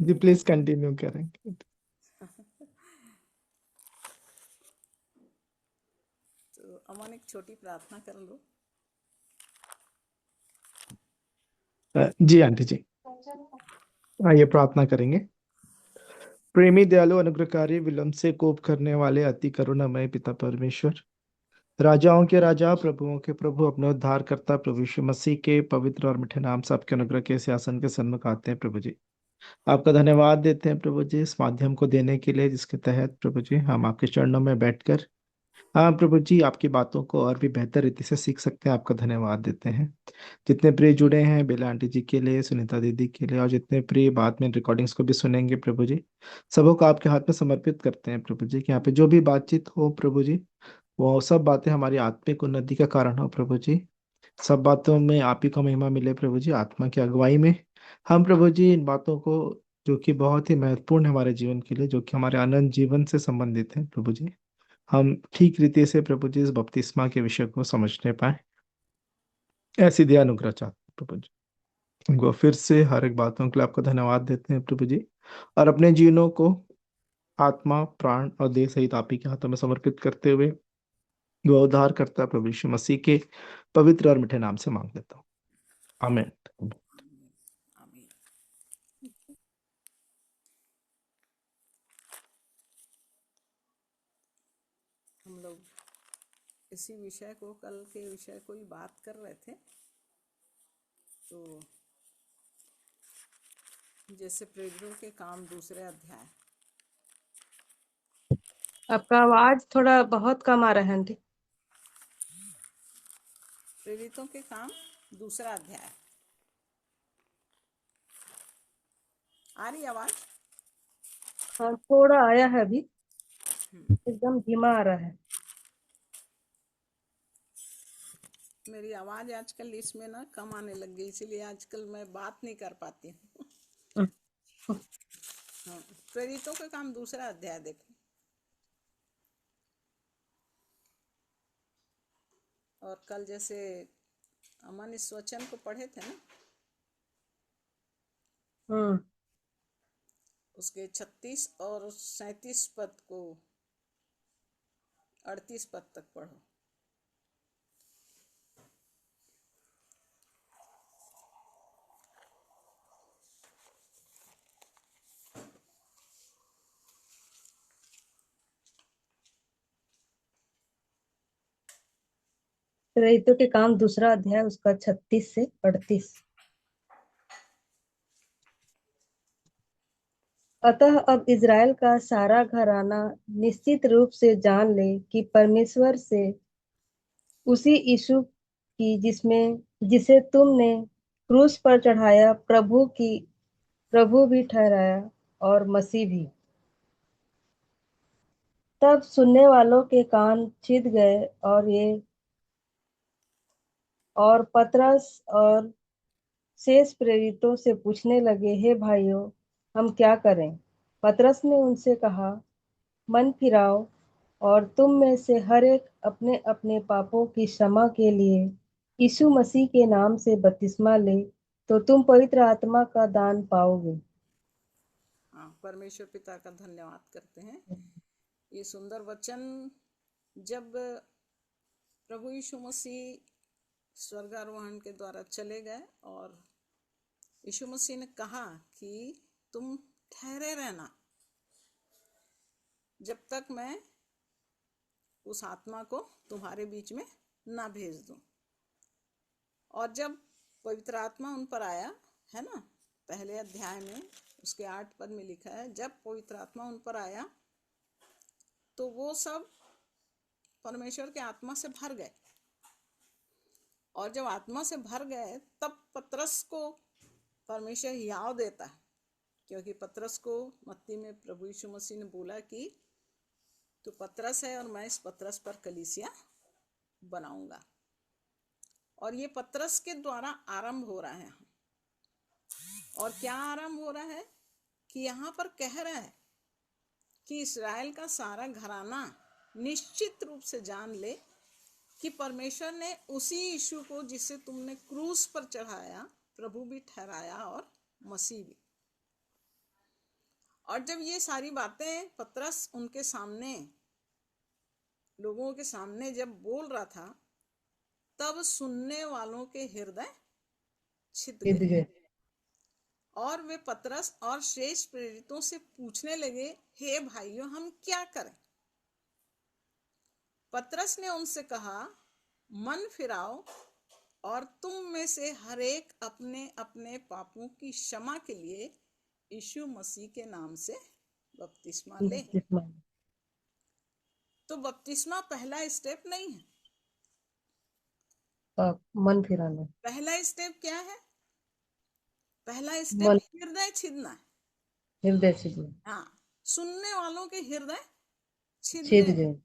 Ji please continue करेंगे। तो अमन एक छोटी प्रार्थना कर लो। जी आंटी जी, आइए प्रार्थना करेंगे। प्रेमी दयालु अनुग्रहकारी विलंब से कोप करने वाले अति करुणामय पिता परमेश्वर, राजाओं के राजा प्रभुओं के प्रभु, अपने उद्धार करता प्रभु यीशु मसीह के पवित्र और मीठे नाम से आपके अनुग्रह के सिंहासन के सन्मुख आते हैं प्रभु जी। आपका धन्यवाद देते हैं प्रभु जी इस माध्यम को देने के लिए, जिसके तहत प्रभु जी हम आपके चरणों में बैठकर, हाँ प्रभु जी, आपकी बातों को और भी बेहतर रीति से सीख सकते हैं। आपका धन्यवाद देते हैं। जितने प्रिय जुड़े हैं बेला आंटी जी के लिए, सुनीता दीदी के लिए, और जितने प्रिय बाद में रिकॉर्डिंग्स को भी सुनेंगे प्रभु जी, सबों को आपके हाथ में समर्पित करते हैं प्रभु जी, कि यहाँ पे जो भी बातचीत हो प्रभु जी, वो सब बातें हमारी आत्मिक उन्नति का कारण हो प्रभु जी। सब बातों में आप ही का महिमा मिले प्रभु जी, आत्मा की अगुवाई में हम प्रभु जी इन बातों को, जो कि बहुत ही महत्वपूर्ण है हमारे जीवन के लिए, जो कि हमारे अनंत जीवन से संबंधित है प्रभु जी, हम ठीक रीति से प्रभु जी इस बपतिस्मा के विषय को समझने पाए। ऐसी दया अनुग्रह चाहते हैं प्रभु जी। उनको फिर से हर एक बातों के लिए आपका धन्यवाद देते हैं प्रभु जी, और अपने जीवनों को आत्मा प्राण और देह सहित आप ही के हाथों में समर्पित करते हुए वो उद्धार करता प्रभु यीशु मसीह के पवित्र और मीठे नाम से मांग लेता हूँ, आमीन। आमीन। आमीन। हम लोग इसी विषय को, कल के विषय को ही बात कर रहे थे। तो जैसे प्रेरितों के काम दूसरे अध्याय, आपका आवाज थोड़ा बहुत कम आ रहा है आंटी। प्रेरितों के काम दूसरा अध्याय, आ रही आवाज? हाँ थोड़ा आया है अभी, एकदम धीमा आ रहा है। मेरी आवाज आजकल इसमें ना कम आने लग गई, इसीलिए आजकल मैं बात नहीं कर पाती हूँ। हाँ, प्रेरितों के काम दूसरा अध्याय देखो। और कल जैसे अमन इस वचन को पढ़े थे ना, उसके 36 और 37 पद को 38 पद तक पढ़ो। प्रेरितों के काम दूसरा अध्याय, उसका 36 से 38। अतः अब इज़राइल का सारा घराना निश्चित रूप से जान ले कि परमेश्वर से उसी यीशु की जिसे तुमने क्रूस पर चढ़ाया, प्रभु भी ठहराया और मसीह भी। तब सुनने वालों के कान छिद गए और पतरस और शेष प्रेरितों से पूछने लगे, हे भाइयों, हम क्या करें? पतरस ने उनसे कहा, मन फिराओ और तुम में से हर एक अपने अपने पापों की क्षमा के लिए यीशु मसीह के नाम से बपतिस्मा ले, तो तुम पवित्र आत्मा का दान पाओगे। हाँ, परमेश्वर पिता का धन्यवाद करते हैं। ये सुंदर वचन, जब प्रभु यीशु मसीह स्वर्गारोहण के द्वारा चले गए और यीशु मसीह ने कहा कि तुम ठहरे रहना जब तक मैं उस आत्मा को तुम्हारे बीच में ना भेज दूं। और जब पवित्र आत्मा उन पर आया, है ना, पहले अध्याय में उसके 8 पद में लिखा है, जब पवित्र आत्मा उन पर आया तो वो सब परमेश्वर के आत्मा से भर गए। और जब आत्मा से भर गए तब पतरस को परमेश्वर याव देता है, क्योंकि पतरस को मत्ती में प्रभु यीशु मसीह ने बोला कि तू पतरस है और मैं इस पतरस पर कलीसिया बनाऊंगा। और ये पतरस के द्वारा आरंभ हो रहा है। और क्या आरंभ हो रहा है कि यहाँ पर कह रहा है कि इस्राएल का सारा घराना निश्चित रूप से जान ले कि परमेश्वर ने उसी यीशु को जिसे तुमने क्रूस पर चढ़ाया, प्रभु भी ठहराया और मसीह भी। और जब ये सारी बातें पतरस उनके सामने, लोगों के सामने जब बोल रहा था, तब सुनने वालों के हृदय छिद छिद गए गए। और वे पतरस और शेष प्रेरितों से पूछने लगे, हे भाइयों, हम क्या करें? पतरस ने उनसे कहा, मन फिराओ और तुम में से हर एक अपने अपने पापों की क्षमा के लिए यीशु मसीह के नाम से बपतिस्मा ले। बपतिस्मा। तो बपतिस्मा पहला स्टेप नहीं है। मन फिराना। पहला स्टेप क्या है? पहला स्टेप मन, हृदय छिदना है। हृदय छिदना। हाँ, सुनने वालों के हृदय छिद छिद गए। गए।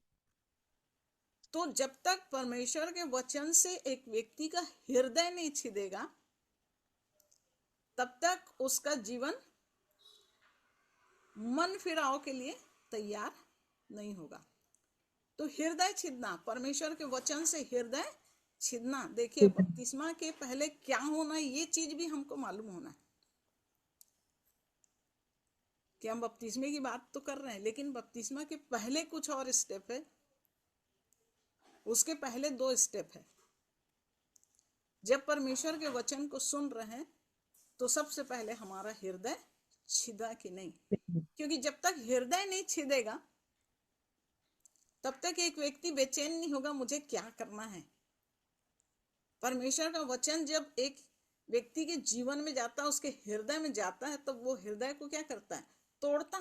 तो जब तक परमेश्वर के वचन से एक व्यक्ति का हृदय नहीं छिदेगा, तब तक उसका जीवन मन फिराव के लिए तैयार नहीं होगा। तो हृदय छिदना, परमेश्वर के वचन से हृदय छिदना। देखिए, बपतिस्मा के पहले क्या होना है, ये चीज भी हमको मालूम होना है कि हम बपतिस्मे की बात तो कर रहे हैं, लेकिन बपतिस्मा के पहले कुछ और स्टेप है। उसके पहले 2 स्टेप है। जब परमेश्वर के वचन को सुन रहे हैं, तो सबसे पहले हमारा हृदय छिदा कि नहीं, क्योंकि जब तक हृदय नहीं छिदेगा, तब तक एक व्यक्ति बेचैन नहीं होगा, मुझे क्या करना है। परमेश्वर का वचन जब एक व्यक्ति के जीवन में जाता है, उसके हृदय में जाता है, तब वो हृदय को क्या करता है? तोड़ता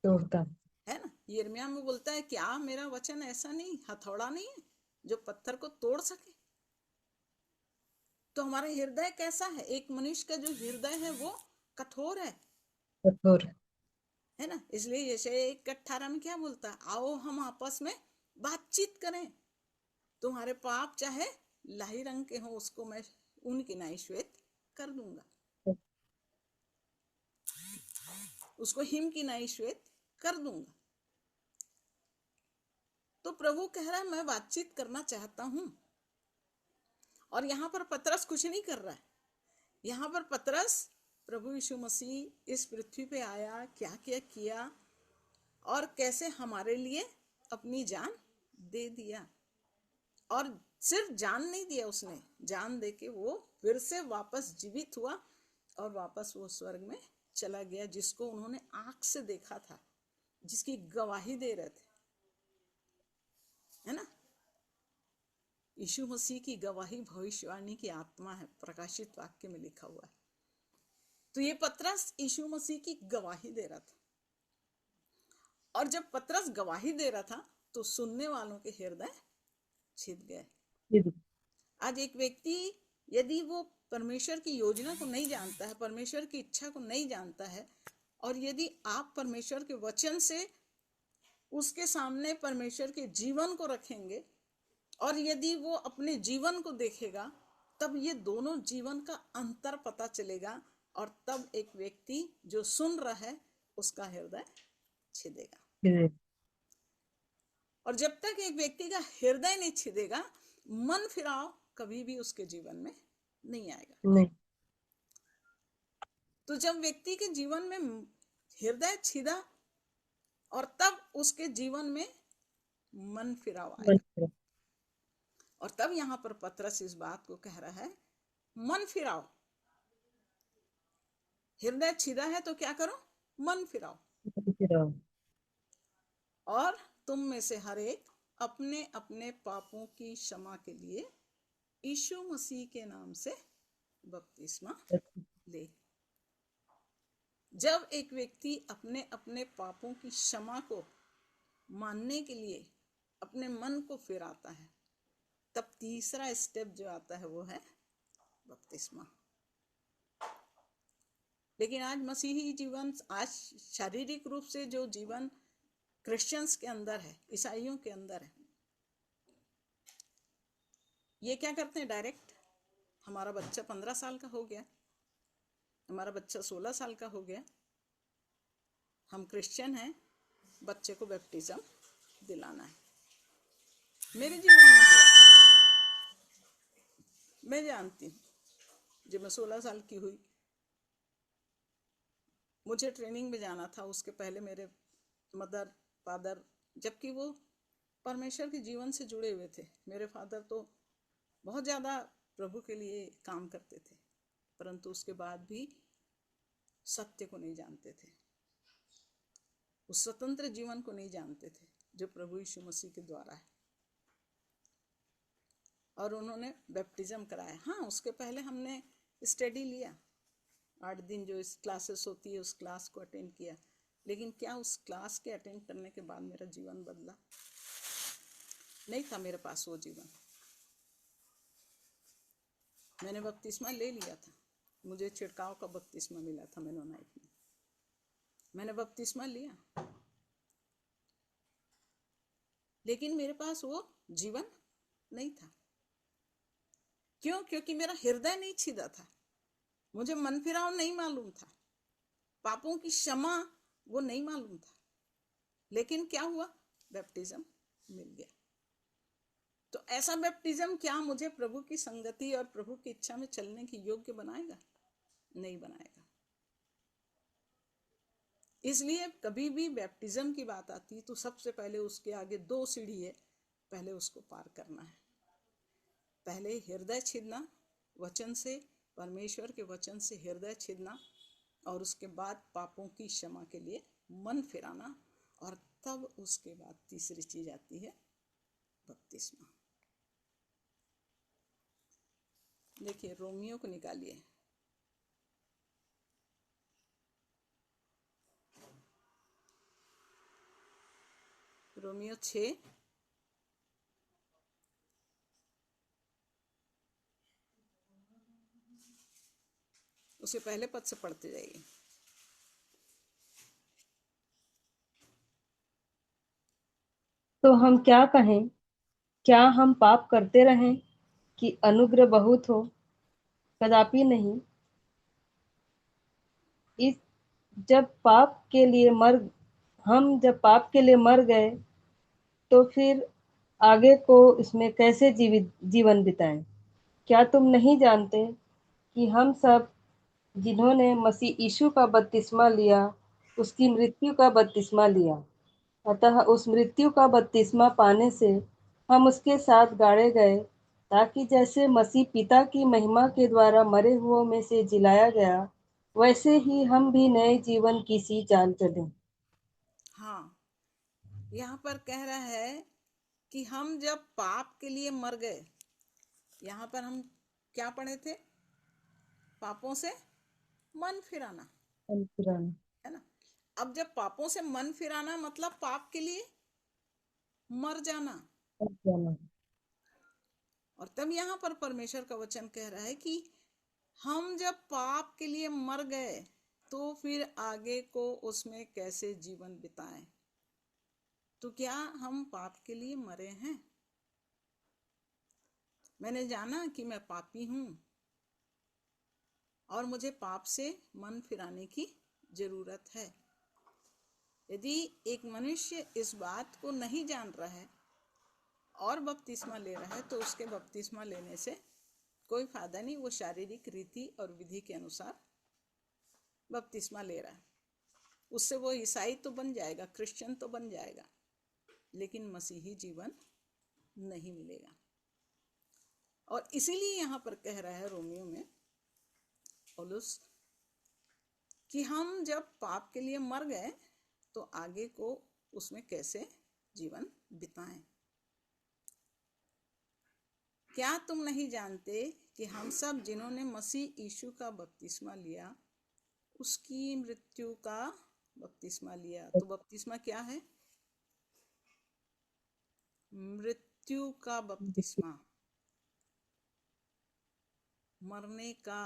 तोड़ता है ना। यिर्मयाह में बोलता है, क्या मेरा वचन ऐसा नहीं, हथौड़ा नहीं है जो पत्थर को तोड़ सके? तो हमारा हृदय कैसा है? एक मनुष्य का जो हृदय है वो कठोर है कठोर। है ना। इसलिए जैसे 1:18 में क्या बोलता है, आओ हम आपस में बातचीत करें, तुम्हारे पाप चाहे लाही रंग के हो, उसको मैं ऊन की नाई श्वेत कर दूंगा, उसको हिम की नाई श्वेत कर दूंगा। तो प्रभु कह रहा है, मैं बातचीत करना चाहता हूं। और यहां पर पतरस कुछ नहीं कर रहा है। यहां पर पतरस, प्रभु यीशु मसीह इस पृथ्वी पे आया, क्या क्या किया और कैसे हमारे लिए अपनी जान दे दिया। और सिर्फ जान नहीं दिया, उसने जान दे के वो फिर से वापस जीवित हुआ और वापस वो स्वर्ग में चला गया, जिसको उन्होंने आंख से देखा था, जिसकी गवाही दे रहे थे, है ना। यीशु मसीह की गवाही भविष्यवाणी की आत्मा है, प्रकाशित वाक्य में लिखा हुआ है। तो ये पतरस यीशु मसीह की गवाही दे रहा था। और जब पतरस गवाही दे रहा था, तो सुनने वालों के हृदय छिद गए। आज एक व्यक्ति यदि वो परमेश्वर की योजना को नहीं जानता है, परमेश्वर की इच्छा को नहीं जानता है, और यदि आप परमेश्वर के वचन से उसके सामने परमेश्वर के जीवन को रखेंगे, और यदि वो अपने जीवन को देखेगा, तब ये दोनों जीवन का अंतर पता चलेगा। और तब एक व्यक्ति जो सुन रहा है, उसका हृदय छिदेगा। और जब तक एक व्यक्ति का हृदय नहीं छिदेगा, मन फिराव कभी भी उसके जीवन में नहीं आएगा। नहीं। तो जब व्यक्ति के जीवन में हृदय छिदा, और तब उसके जीवन में मन फिराव आएगा। और तब यहां पर पतरस इस बात को कह रहा है, मन फिराओ। हृदय छिदा है तो क्या करो? मन फिराओ। और तुम में से हर एक अपने अपने पापों की क्षमा के लिए यीशु मसीह के नाम से बपतिस्मा ले। जब एक व्यक्ति अपने अपने पापों की क्षमा को मानने के लिए अपने मन को फिराता है, तब तीसरा स्टेप जो आता है वो है बपतिस्मा। लेकिन आज मसीही जीवन, आज शारीरिक रूप से जो जीवन क्रिश्चियंस के अंदर है, ईसाइयों के अंदर है, ये क्या करते हैं? डायरेक्ट हमारा बच्चा 15 साल का हो गया, हमारा बच्चा 16 साल का हो गया, हम क्रिश्चियन हैं, बच्चे को बैप्टिज्म दिलाना है। मेरे जीवन में हुआ, मैं जानती हूँ, जब मैं 16 साल की हुई, मुझे ट्रेनिंग में जाना था, उसके पहले मेरे मदर फादर, जबकि वो परमेश्वर के जीवन से जुड़े हुए थे, मेरे फादर तो बहुत ज़्यादा प्रभु के लिए काम करते थे, परंतु उसके बाद भी सत्य को नहीं जानते थे, उस स्वतंत्र जीवन को नहीं जानते थे जो प्रभु यीशु मसीह के द्वारा है। और उन्होंने बैप्टिज्म कराया। हाँ, उसके पहले हमने स्टडी लिया, 8 दिन जो इस क्लासेस होती है उस क्लास को अटेंड किया, लेकिन क्या उस क्लास के अटेंड करने के बाद मेरा जीवन बदला? नहीं था मेरे पास वो जीवन। मैंने बपतिस्मा ले लिया था, मुझे छिड़काव का बपतिस्मा मिला था मेनोनाइट में, मैंने बपतिस्मा लिया, लेकिन मेरे पास वो जीवन नहीं था। क्यों? क्योंकि मेरा हृदय नहीं छिदा था, मुझे मन फिराव नहीं मालूम था, पापों की क्षमा वो नहीं मालूम था। लेकिन क्या हुआ? बैप्टिज्म मिल गया। तो ऐसा बैप्टिज्म क्या मुझे प्रभु की संगति और प्रभु की इच्छा में चलने की योग्य बनाएगा? नहीं बनाएगा। इसलिए कभी भी बैप्टिज्म की बात आती तो सबसे पहले उसके आगे 2 सीढ़ी है, पहले उसको पार करना है। पहले हृदय छिदना, वचन से, परमेश्वर के वचन से हृदय छिदना, और उसके बाद पापों की क्षमा के लिए मन फिराना, और तब उसके बाद तीसरी चीज आती है बपतिस्मा। देखिए, रोमियो को निकालिए, रोमियो 6 उसे पहले पद से पढ़ते जाइए। तो हम क्या कहें? क्या हम पाप करते रहें कि अनुग्रह बहुत हो? कदापि नहीं। इस जब पाप के लिए मर हम जब पाप के लिए मर गए तो फिर आगे को इसमें कैसे जीवन बिताएं? क्या तुम नहीं जानते कि हम सब जिन्होंने मसीह यीशु का बपतिस्मा लिया उसकी मृत्यु का बपतिस्मा लिया, अतः उस मृत्यु का बपतिस्मा पाने से हम उसके साथ गाड़े गए, ताकि जैसे मसीह पिता की महिमा के द्वारा मरे हुओं में से जिलाया गया, वैसे ही हम भी नए जीवन की सी चाल चलें। हाँ, यहाँ पर कह रहा है कि हम जब पाप के लिए मर गए, यहाँ पर हम क्या पढ़े थे? पापों से मन फिराना, है ना। अब जब पापों से मन फिराना मतलब पाप के लिए मर जाना, और तब यहाँ पर परमेश्वर का वचन कह रहा है कि हम जब पाप के लिए मर गए तो फिर आगे को उसमें कैसे जीवन बिताएं। तो क्या हम पाप के लिए मरे हैं? मैंने जाना कि मैं पापी हूं और मुझे पाप से मन फिराने की जरूरत है। यदि एक मनुष्य इस बात को नहीं जान रहा है और बपतिस्मा ले रहा है तो उसके बपतिस्मा लेने से कोई फायदा नहीं। वो शारीरिक रीति और विधि के अनुसार बपतिस्मा ले रहा है, उससे वो ईसाई तो बन जाएगा, क्रिश्चियन तो बन जाएगा, लेकिन मसीही जीवन नहीं मिलेगा। और इसीलिए यहाँ पर कह रहा है रोमियो में पौलुस कि हम जब पाप के लिए मर गए तो आगे को उसमें कैसे जीवन बिताएं। क्या तुम नहीं जानते कि हम सब जिन्होंने मसीह यीशु का बपतिस्मा लिया उसकी मृत्यु का बपतिस्मा लिया? तो बपतिस्मा क्या है? मृत्यु का बपतिस्मा, मरने का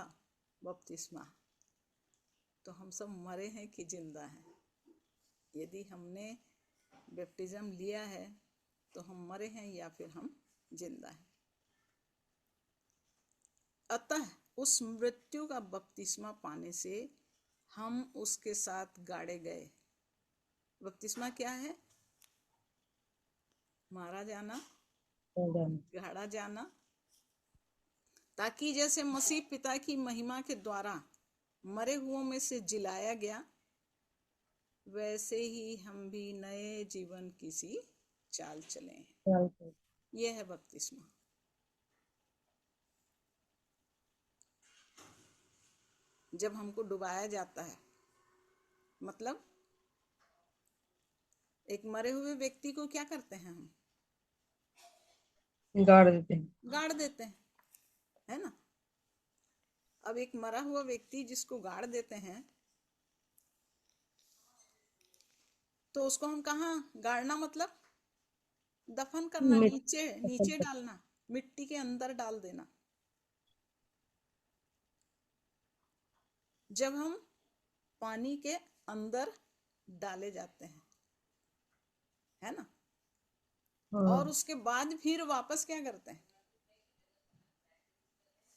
बपतिस्मा। तो हम सब मरे हैं कि जिंदा हैं? यदि हमने बैप्टिज्म लिया है तो हम मरे हैं या फिर हम जिंदा हैं। अतः उस मृत्यु का बपतिस्मा पाने से हम उसके साथ गाड़े गए। बपतिस्मा क्या है? मारा जाना, गाड़ा जाना, ताकि जैसे मसीह पिता की महिमा के द्वारा मरे हुओं में से जिलाया गया, वैसे ही हम भी नए जीवन की सी चाल चलें। चलते। ये है बपतिस्मा। जब हमको डुबाया जाता है, मतलब एक मरे हुए व्यक्ति को क्या करते हैं हम? गाड़ देते हैं। गाड़ देते हैं, है ना। अब एक मरा हुआ व्यक्ति जिसको गाड़ देते हैं, तो उसको हम कहाँ गाड़ना, मतलब दफन करना, नीचे नीचे डालना, मिट्टी के अंदर डाल देना। जब हम पानी के अंदर डाले जाते हैं, है ना, और हाँ, उसके बाद फिर वापस क्या करते हैं?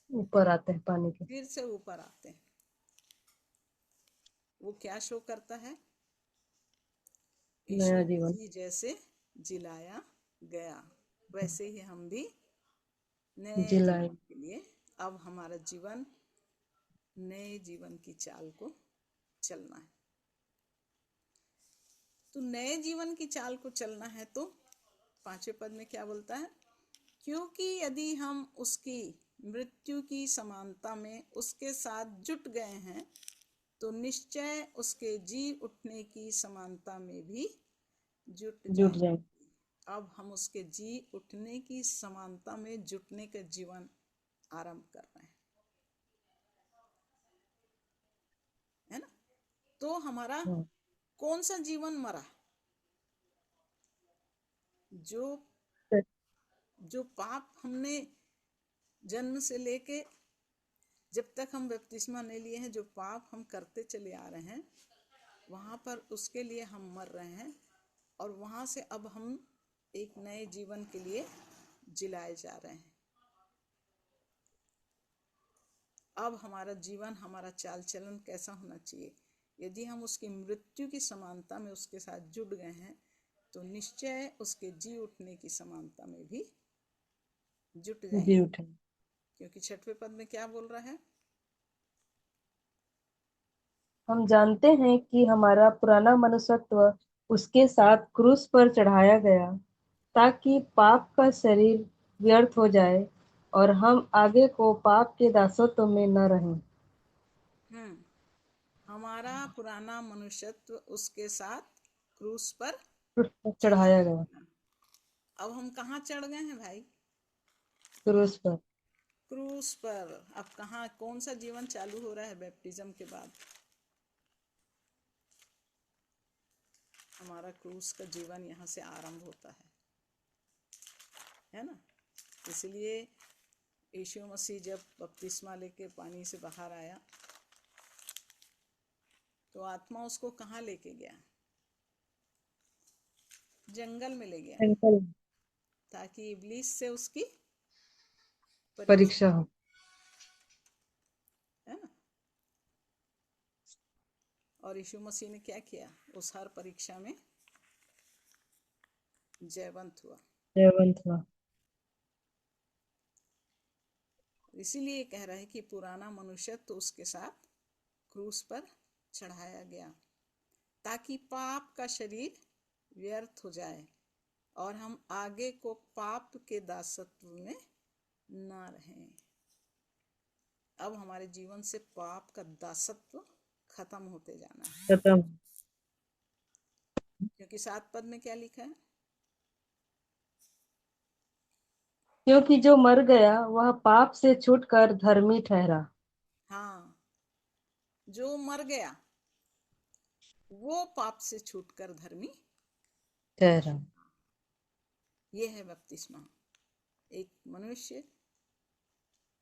ऊपर आते हैं पानी के। फिर से ऊपर आते हैं। वो क्या शो करता है? यीशु नया जीवन। मसीह जैसे जिलाया गया, वैसे ही हम भी नए जिलाए। जीवन के लिए अब हमारा जीवन नए जीवन की चाल को चलना है। तो नए जीवन की चाल को चलना है तो 5वें पद में क्या बोलता है? क्योंकि यदि हम उसकी मृत्यु की समानता में उसके साथ जुट गए हैं तो निश्चय उसके जी उठने की समानता में भी जुट जुट जाएंगे। जाए। अब हम उसके जी उठने की समानता में जुटने का जीवन आरंभ कर रहे हैं, है ना। तो हमारा हाँ, कौन सा जीवन मरा? जो जो पाप हमने जन्म से लेके जब तक हम बपतिस्मा नहीं लिए हैं, जो पाप हम करते चले आ रहे हैं, वहां पर उसके लिए हम मर रहे हैं। और वहां से अब हम एक नए जीवन के लिए जिलाए जा रहे हैं। अब हमारा जीवन, हमारा चाल चलन कैसा होना चाहिए? यदि हम उसकी मृत्यु की समानता में उसके साथ जुड़ गए हैं तो निश्चय उसके जी उठने की समानता में भी जुट जी जाएंगे। उठे। क्योंकि 6वें पद में क्या बोल रहा है? हम जानते हैं कि हमारा पुराना मनुष्यत्व उसके साथ क्रूस पर चढ़ाया गया ताकि पाप का शरीर व्यर्थ हो जाए और हम आगे को पाप के दासत्व में न रहें। हम्म हमारा पुराना मनुष्यत्व उसके साथ क्रूस पर क्रूस पर चढ़ाया चढ़ाया गया। गया। अब हम कहाँ चढ़ गए हैं भाई? क्रूस पर। क्रूस पर। अब कहाँ, कौन सा जीवन चालू हो रहा है बैप्टिज्म के बाद? हमारा क्रूस का जीवन यहाँ से आरंभ होता है ना। इसलिए यीशु मसीह जब बपतिस्मा लेके पानी से बाहर आया तो आत्मा उसको कहाँ लेके गया? जंगल में ले गया, टेंपल। ताकि इब्लीस से उसकी परीक्षा, परीक्षा हो। है ना। और यीशु मसीह ने क्या किया? उस हर परीक्षा में जयवंत हुआ। जयवंत हुआ। इसीलिए कह रहा है कि पुराना मनुष्य तो उसके साथ क्रूस पर चढ़ाया गया ताकि पाप का शरीर व्यर्थ हो जाए और हम आगे को पाप के दासत्व में ना रहें। अब हमारे जीवन से पाप का दासत्व खत्म होते जाना है। खत्म। क्योंकि 7 पद में क्या लिखा है? क्योंकि जो मर गया वह पाप से छूटकर धर्मी ठहरा। हाँ, जो मर गया वो पाप से छूटकर धर्मी। ठहरा। ये है बपतिस्मा। एक मनुष्य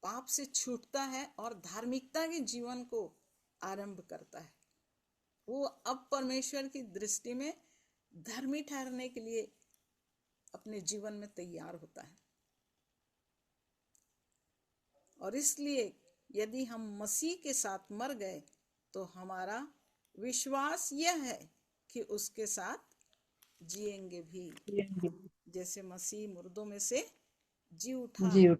पाप से छूटता है और धार्मिकता के जीवन को आरंभ करता है। वो अब परमेश्वर की दृष्टि में धर्मी ठहरने के लिए अपने जीवन में तैयार होता है। और इसलिए यदि हम मसीह के साथ मर गए तो हमारा विश्वास यह है कि उसके साथ जिएंगे भी। जैसे मसीह मुर्दों में से जी उठा, जी उठ।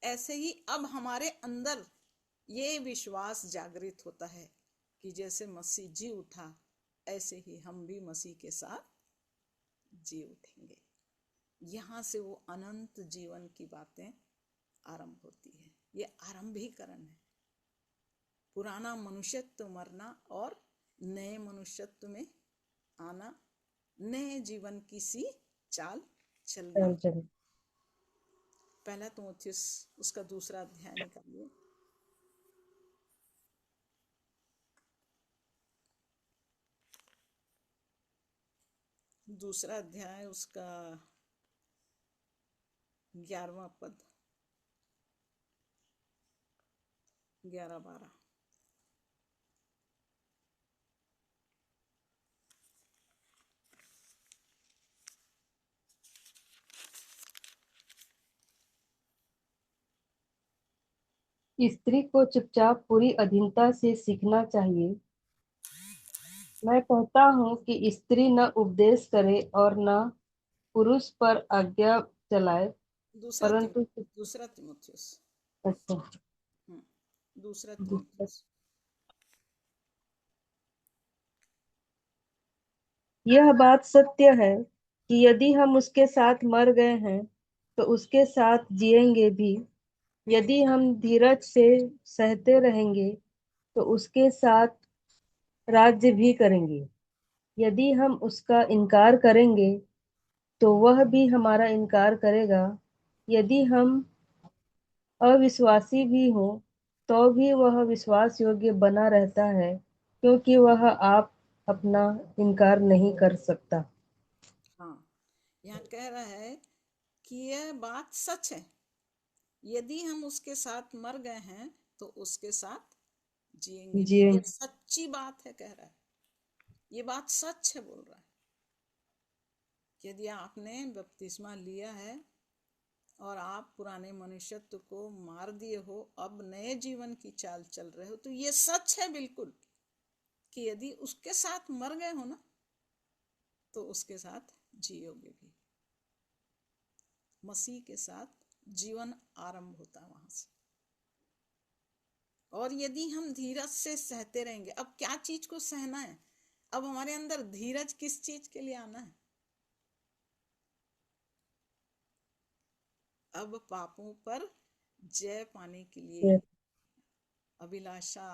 ऐसे ही अब हमारे अंदर ये विश्वास जागृत होता है कि जैसे मसीह जी उठा ऐसे ही हम भी मसीह के साथ जी उठेंगे। यहाँ से वो अनंत जीवन की बातें आरंभ होती है। ये आरंभीकरण है। पुराना मनुष्यत्व मरना और नए मनुष्यत्व में आना, नए जीवन की सी चाल चलना। चल पहला तीमुथियुस उसका 2 अध्याय निकालिए। दूसरा अध्याय उसका 11वां पद, 11-12। स्त्री को चुपचाप पूरी अधीनता से सीखना चाहिए। मैं कहता हूँ कि स्त्री न उपदेश करे और न पुरुष पर आज्ञा चलाए, परंतु दूसरा तीमुथियुस अच्छा दूसरा दूसरा, तीमुथियुस यह बात सत्य है कि यदि हम उसके साथ मर गए हैं तो उसके साथ जिएंगे भी। यदि हम धीरज से सहते रहेंगे तो उसके साथ राज्य भी करेंगे। यदि हम उसका इनकार करेंगे तो वह भी हमारा इनकार करेगा। यदि हम अविश्वासी भी हो तो भी वह विश्वास योग्य बना रहता है, क्योंकि वह आप अपना इनकार नहीं कर सकता। हाँ, यहाँ कह रहा है कि यह बात सच है, यदि हम उसके साथ मर गए हैं तो उसके साथ जिएंगे भी। जी ये सच्ची बात है, कह रहा है, ये बात सच है, बोल रहा है। यदि आपने बपतिस्मा लिया है और आप पुराने मनुष्यत्व को मार दिए हो, अब नए जीवन की चाल चल रहे हो, तो ये सच है बिल्कुल कि यदि उसके साथ मर गए हो ना तो उसके साथ जियोगे भी। मसीह के साथ जीवन आरंभ होता है वहां से। और यदि हम धीरज से सहते रहेंगे, अब क्या चीज को सहना है? अब हमारे अंदर धीरज किस चीज के लिए आना है? अब पापों पर जय पाने के लिए अभिलाषा,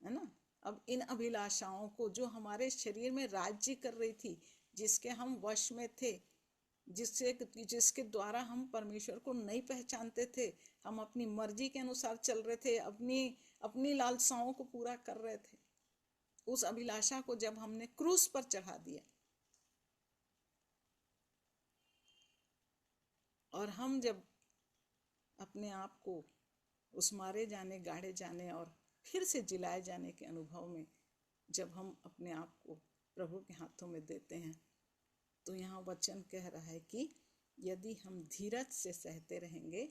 है ना। अब इन अभिलाषाओं को जो हमारे शरीर में राज्य कर रही थी, जिसके हम वश में थे, जिसके द्वारा हम परमेश्वर को नहीं पहचानते थे, हम अपनी मर्जी के अनुसार चल रहे थे, अपनी अपनी लालसाओं को पूरा कर रहे थे, उस अभिलाषा को जब हमने क्रूस पर चढ़ा दिया और हम जब अपने आप को उस मारे जाने, गाड़े जाने और फिर से जिलाए जाने के अनुभव में जब हम अपने आप को प्रभु के हाथों में देते हैं, तो यहाँ वचन कह रहा है कि यदि हम धीरज से सहते रहेंगे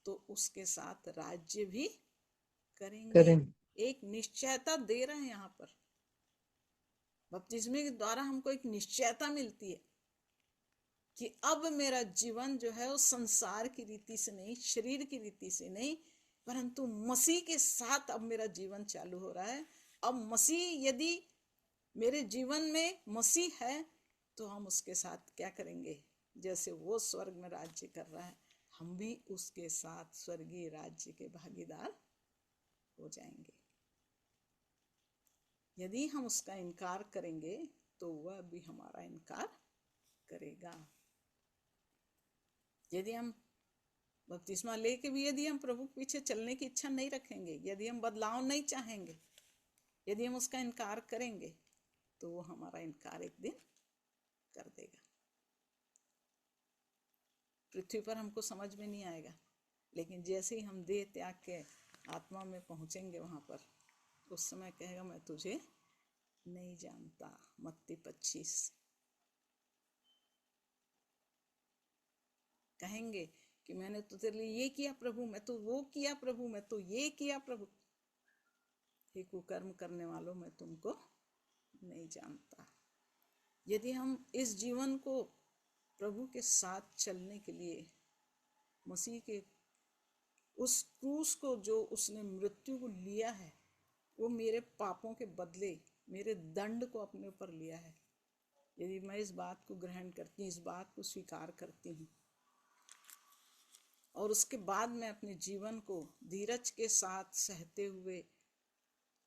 तो उसके साथ राज्य भी करेंगे। एक निश्चयता दे रहे हैं यहाँ पर। बपतिस्मे के द्वारा हमको एक निश्चयता मिलती है कि अब मेरा जीवन जो है वो संसार की रीति से नहीं, शरीर की रीति से नहीं, परंतु मसीह के साथ अब मेरा जीवन चालू हो रहा है। अब मसीह, यदि मेरे जीवन में मसीह है तो हम उसके साथ क्या करेंगे? जैसे वो स्वर्ग में राज्य कर रहा है, हम भी उसके साथ स्वर्गीय राज्य के भागीदार हो जाएंगे। यदि हम उसका इनकार करेंगे तो वह भी हमारा इनकार करेगा। यदि हम बपतिस्मा लेके भी यदि हम प्रभु के पीछे चलने की इच्छा नहीं रखेंगे, यदि हम बदलाव नहीं चाहेंगे, यदि हम उसका इनकार करेंगे, तो वो हमारा इनकार एक दिन कर देगा। पृथ्वी पर हमको समझ में नहीं आएगा, लेकिन जैसे ही हम देह त्याग के आत्मा में पहुंचेंगे वहां पर, उस समय कहेगा मैं तुझे नहीं जानता। मत्ती 25 कहेंगे कि मैंने तो तेरे लिए ये किया प्रभु, मैं तो वो किया प्रभु, मैं तो ये किया प्रभु, हे कुकर्म करने वालों, मैं तुमको नहीं जानता। यदि हम इस जीवन को प्रभु के साथ चलने के लिए मसीह के उस क्रूस को, जो उसने मृत्यु को लिया है, वो मेरे पापों के बदले मेरे दंड को अपने ऊपर लिया है। यदि मैं इस बात को ग्रहण करती हूँ, इस बात को स्वीकार करती हूँ, और उसके बाद मैं अपने जीवन को धीरज के साथ सहते हुए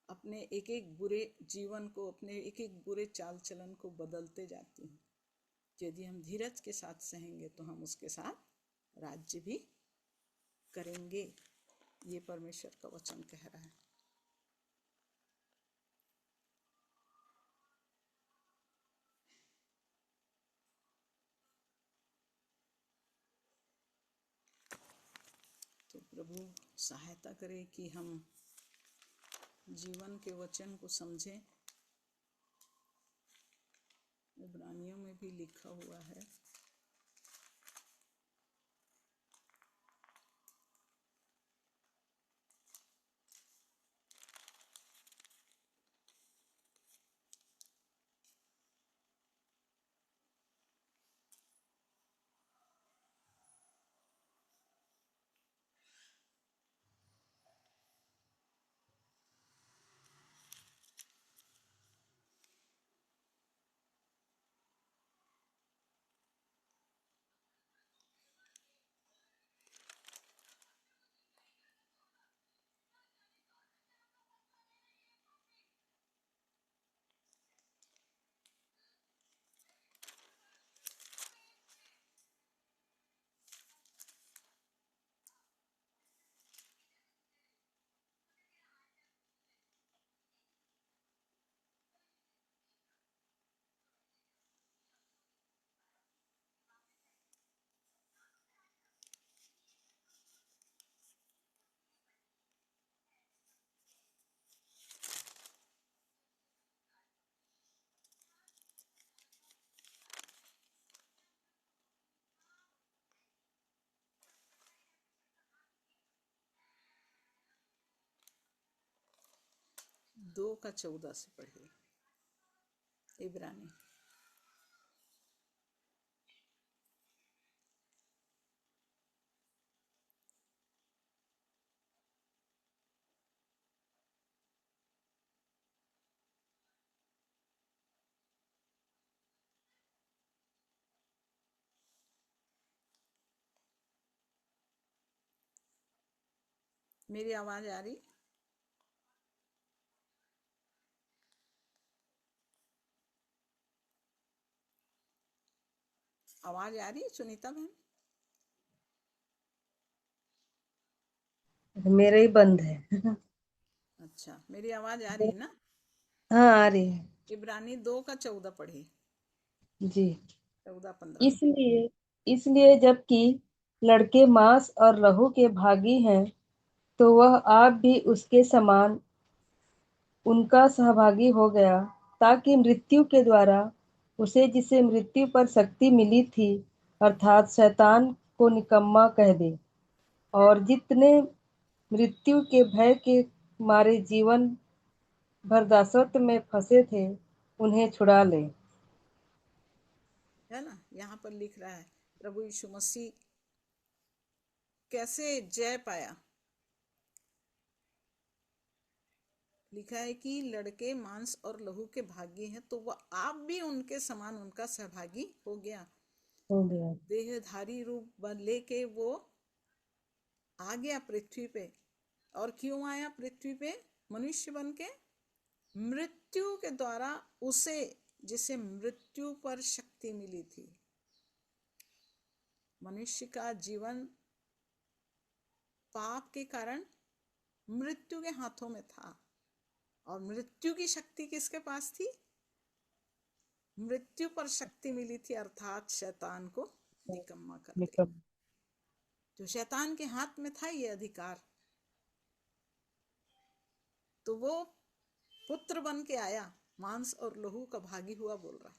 अपने एक एक बुरे जीवन को, अपने एक एक बुरे चाल चलन को बदलते जाती हूँ। यदि हम धीरज के साथ सहेंगे तो हम उसके साथ राज्य भी करेंगे, ये परमेश्वर का वचन कह रहा है। तो प्रभु सहायता करे कि हम जीवन के वचन को समझें। इब्रानियों में भी लिखा हुआ है, दो का 14 से पढ़िए। इब्रानी मेरी आवाज आ रही? आवाज आ रही है सुनीता बहन? मेरा ही बंद है। अच्छा, मेरी आवाज आ रही है ना? हाँ, आ रही है इब्रानी 2 का 14 पढ़िए। जी। 14-15। इसलिए इसलिए जबकि लड़के मांस और लहू के भागी हैं, तो वह आप भी उसके समान उनका सहभागी हो गया, ताकि मृत्यु के द्वारा उसे जिसे मृत्यु पर शक्ति मिली थी, अर्थात शैतान को निकम्मा कह दे, और जितने मृत्यु के भय के मारे जीवन भर दासत्व में फंसे थे, उन्हें छुड़ा ले। है ना, यहाँ पर लिख रहा है प्रभु यीशु मसीह कैसे जय पाया। लिखा है कि लड़के मांस और लहू के भागी हैं, तो वह आप भी उनके समान उनका सहभागी हो गया। हो गया। देहधारी रूप लेके वो आ गया पृथ्वी पे। और क्यों आया पृथ्वी पे मनुष्य बन के? मृत्यु के द्वारा उसे जिसे मृत्यु पर शक्ति मिली थी। मनुष्य का जीवन पाप के कारण मृत्यु के हाथों में था, और मृत्यु की शक्ति किसके पास थी? मृत्यु पर शक्ति मिली थी, अर्थात शैतान को निकम्मा कर दे। निकम जो शैतान के हाथ में था ये अधिकार, तो वो पुत्र बन के आया, मांस और लहू का भागी हुआ बोल रहा,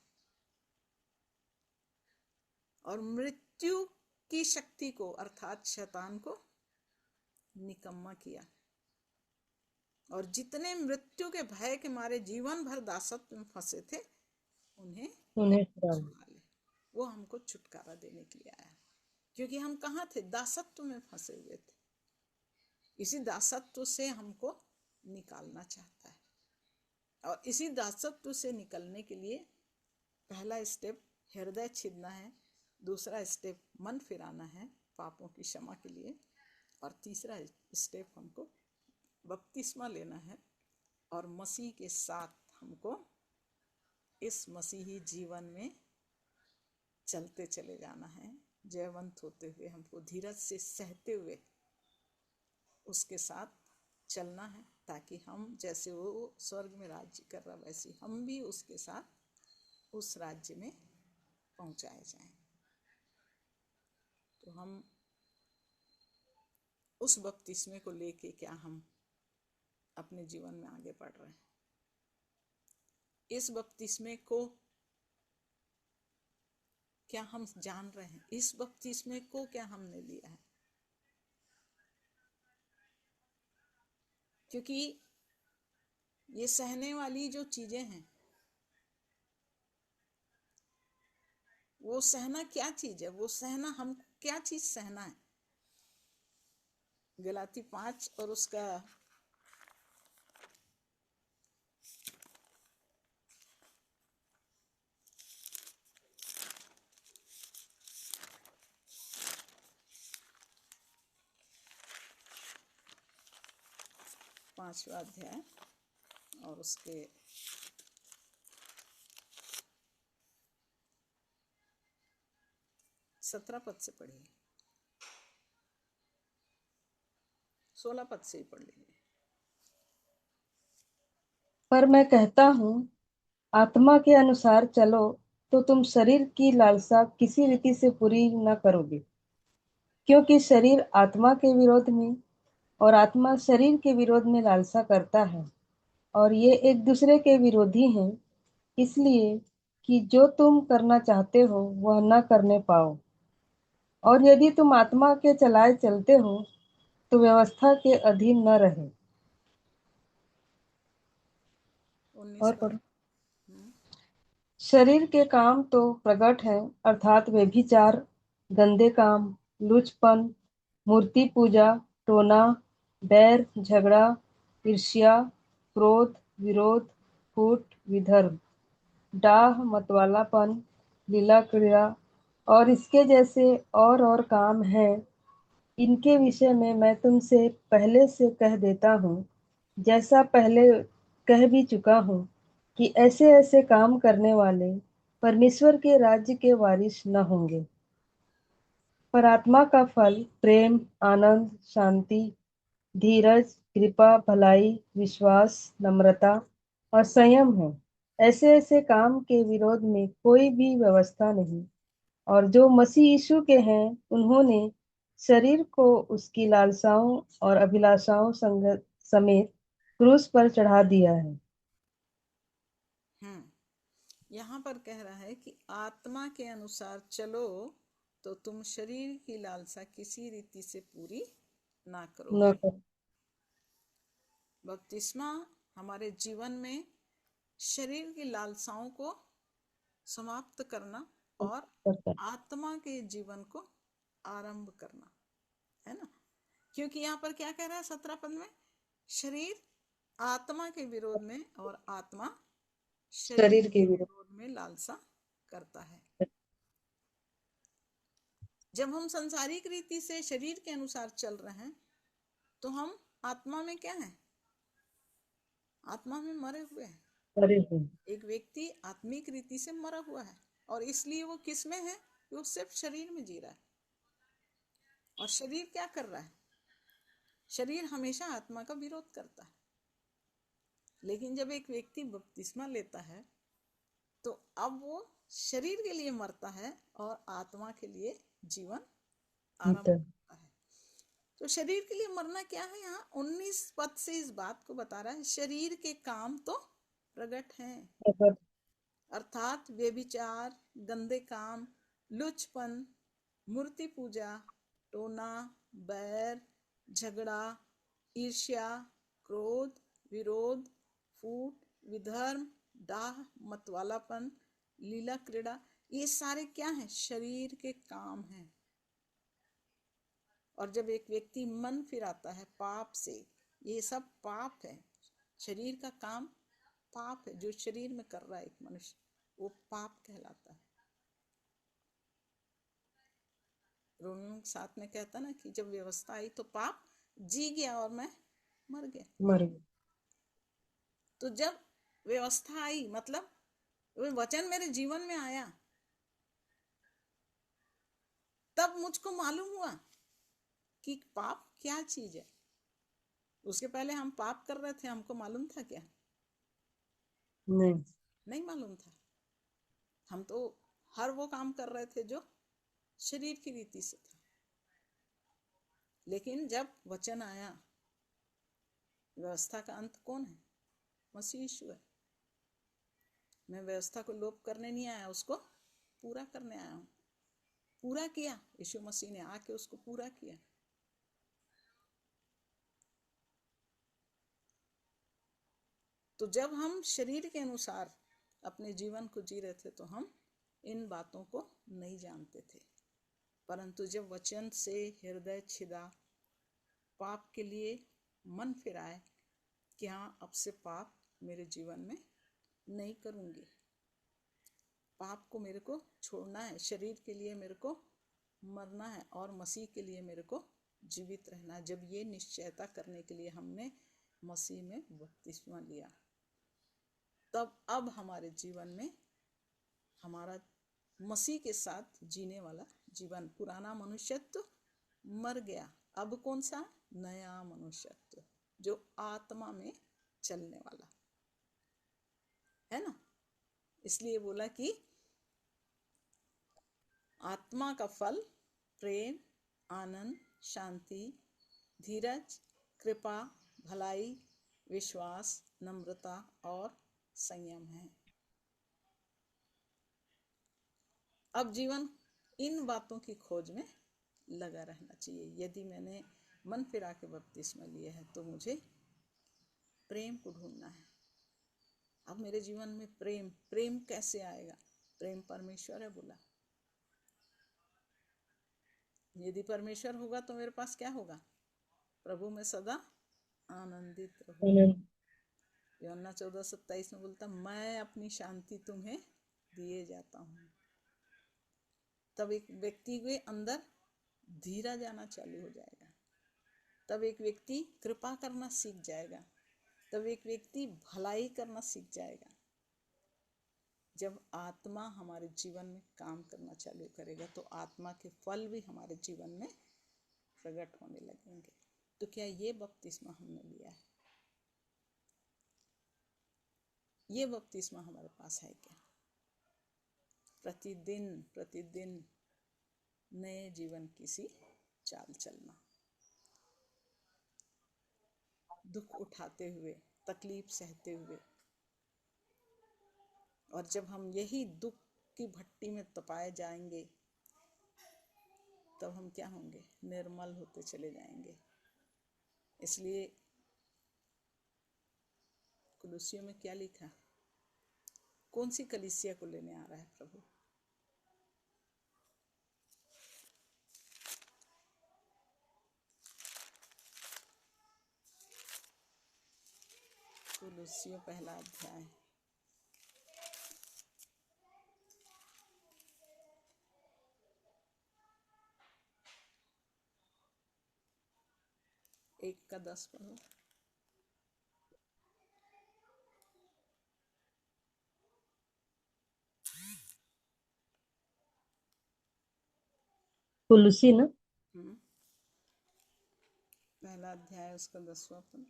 और मृत्यु की शक्ति को अर्थात शैतान को निकम्मा किया। और जितने मृत्यु के भय के मारे जीवन भर दासत्व में फंसे थे, उन्हें उन्हें छुड़ा ले। छुड़ा ले। वो हमको छुटकारा देने के लिए आया, क्योंकि हम कहाँ थे? दासत्व में फंसे हुए थे। इसी दासत्व से हमको निकालना चाहता है। और इसी दासत्व से निकलने के लिए पहला स्टेप हृदय छीनना है, दूसरा स्टेप मन फिराना है पापों की क्षमा के लिए, और तीसरा स्टेप हमको बपतिस्मा लेना है और मसीह के साथ हमको इस मसीही जीवन में चलते चले जाना है, जयवंत होते हुए, हमको धीरज से सहते हुए उसके साथ चलना है, ताकि हम जैसे वो स्वर्ग में राज्य कर रहा वैसे हम भी उसके साथ उस राज्य में पहुंचाए जाएं। तो हम उस बपतिस्मे को लेके क्या हम अपने जीवन में आगे बढ़ रहे हैं? इस बपतिस्मे को क्या हम जान रहे हैं? इस बपतिस्मे को क्या हमने लिया है? क्योंकि ये सहने वाली जो चीजें हैं, वो सहना क्या चीज है? वो सहना हम क्या चीज सहना है? गलाती 5 और उसका 5वां अध्याय और उसके 17 पद से पढ़िए, 16 पद से ही पढ़ लीजिए। पर मैं कहता हूँ, आत्मा के अनुसार चलो तो तुम शरीर की लालसा किसी रीति से पूरी न करोगे, क्योंकि शरीर आत्मा के विरोध में और आत्मा शरीर के विरोध में लालसा करता है, और ये एक दूसरे के विरोधी हैं, इसलिए कि जो तुम करना चाहते हो वह न करने पाओ। और यदि तुम आत्मा के चलाए चलते हो तो व्यवस्था के अधीन न रहे। 19 और पद। पढ़ो। शरीर के काम तो प्रकट हैं, अर्थात व्यभिचार, गंदे काम, लुचपन, मूर्ति पूजा, टोना, बैर, झगड़ा, ईर्ष्या, क्रोध, विरोध, फूट, विधर्म, डाह, मतवालापन, लीला क्रीड़ा और इसके जैसे और काम हैं। इनके विषय में मैं तुमसे पहले से कह देता हूँ, जैसा पहले कह भी चुका हूँ, कि ऐसे ऐसे काम करने वाले परमेश्वर के राज्य के वारिस न होंगे। पर आत्मा का फल प्रेम, आनंद, शांति, धीरज, कृपा, भलाई, विश्वास, नम्रता और संयम है। ऐसे ऐसे काम के विरोध में कोई भी व्यवस्था नहीं। और जो मसीह यीशु के हैं, उन्होंने शरीर को उसकी लालसाओं और अभिलाषाओं समेत क्रूस पर चढ़ा दिया है। यहाँ पर कह रहा है कि आत्मा के अनुसार चलो तो तुम शरीर की लालसा किसी रीति से पूरी ना न करोगे। कर बपतिस्मा हमारे जीवन में शरीर की लालसाओं को समाप्त करना और करता है। आत्मा के जीवन को आरंभ करना है ना। क्योंकि यहाँ पर क्या कह रहा है 17 पद में? शरीर आत्मा के विरोध में और आत्मा शरीर शरीर के के विरोध। विरोध में लालसा करता है। जब हम संसारिक रीति से शरीर के अनुसार चल रहे हैं तो हम आत्मा में क्या है? आत्मा में मरे हुए हैं। अरे हो। एक व्यक्ति आत्मिक रीति से मरा हुआ है और इसलिए वो किस में है? वो सिर्फ शरीर में जी रहा है। और शरीर क्या कर रहा है? शरीर हमेशा आत्मा का विरोध करता है। लेकिन जब एक व्यक्ति बपतिस्मा लेता है तो अब वो शरीर के लिए मरता है और आत्मा के लिए जीवन आरंभ करता है। तो शरीर के लिए मरना क्या है? यहाँ 19 पद से इस बात को बता रहा है, शरीर के काम तो प्रकट हैं, अर्थात व्यभिचार, गंदे काम, लुचपन, मूर्ति पूजा, टोना, बैर, झगड़ा, ईर्ष्या, क्रोध, विरोध, फूट, विधर्म, डाह, मतवालापन, लीला क्रीड़ा, ये सारे क्या हैं? शरीर के काम हैं। और जब एक व्यक्ति मन फिराता है पाप से, ये सब पाप है, शरीर का काम पाप है जो शरीर में कर रहा है एक मनुष्य, वो पाप कहलाता है। रोमियो 7 में कहता ना कि जब व्यवस्था आई तो पाप जी गया और मैं मर गया। मर गए। तो जब व्यवस्था आई मतलब वो वचन मेरे जीवन में आया, तब मुझको मालूम हुआ कि पाप क्या चीज है। उसके पहले हम पाप कर रहे थे, हमको मालूम था क्या? नहीं। नहीं मालूम था। हम तो हर वो काम कर रहे थे जो शरीर की रीति से था। लेकिन जब वचन आया, व्यवस्था का अंत कौन है? मसीह यीशु है। मैं व्यवस्था को लोप करने नहीं आया, उसको पूरा करने आया हूँ। पूरा किया, यीशु मसीह ने आके उसको पूरा किया। तो जब हम शरीर के अनुसार अपने जीवन को जी रहे थे तो हम इन बातों को नहीं जानते थे, परंतु जब वचन से हृदय छिदा, पाप के लिए मन फिराए कि हाँ अब से पाप मेरे जीवन में नहीं करूंगी, पाप को मेरे को छोड़ना है, शरीर के लिए मेरे को मरना है और मसीह के लिए मेरे को जीवित रहना है। जब ये निश्चयता करने के लिए हमने मसीह में बपतिस्मा लिया, तब अब हमारे जीवन में हमारा मसीह के साथ जीने वाला जीवन, पुराना मनुष्यत्व मर गया, अब कौन सा? नया मनुष्यत्व जो आत्मा में चलने वाला है ना। इसलिए बोला कि आत्मा का फल प्रेम, आनंद, शांति, धीरज, कृपा, भलाई, विश्वास, नम्रता और संयम है। अब जीवन इन बातों की खोज में लगा रहना चाहिए। यदि मैंने मन फिरा के बपतिस्मा लिया है तो मुझे प्रेम को ढूंढना है। अब मेरे जीवन में प्रेम, प्रेम कैसे आएगा? प्रेम परमेश्वर है बोला। यदि परमेश्वर होगा तो मेरे पास क्या होगा? प्रभु में सदा आनंदित रहूंगा। यूहन्ना 14:27 में बोलता, मैं अपनी शांति तुम्हें दिए जाता हूँ। तब एक व्यक्ति के अंदर धीरज आना चालू हो जाएगा, तब एक व्यक्ति कृपा करना सीख जाएगा, तब एक व्यक्ति भलाई करना सीख जाएगा। जब आत्मा हमारे जीवन में काम करना चालू करेगा तो आत्मा के फल भी हमारे जीवन में प्रकट होने लगेंगे। तो क्या ये बपतिस्मा हमने लिया है? ये बपतिस्मा हमारे पास है क्या? प्रतिदिन प्रतिदिन नए जीवन की सी चाल चलना, दुख उठाते हुए, तकलीफ सहते हुए। और जब हम यही दुख की भट्टी में तपाए जाएंगे तब हम क्या होंगे? निर्मल होते चले जाएंगे। इसलिए कुलुसियों में क्या लिखा? कौन सी कलीसिया को लेने आ रहा है प्रभु? कुलुसियों 1 अध्याय, एक का 10 पढ़ो। कुलुसी ना। 1 अध्याय उसका 10वां पद।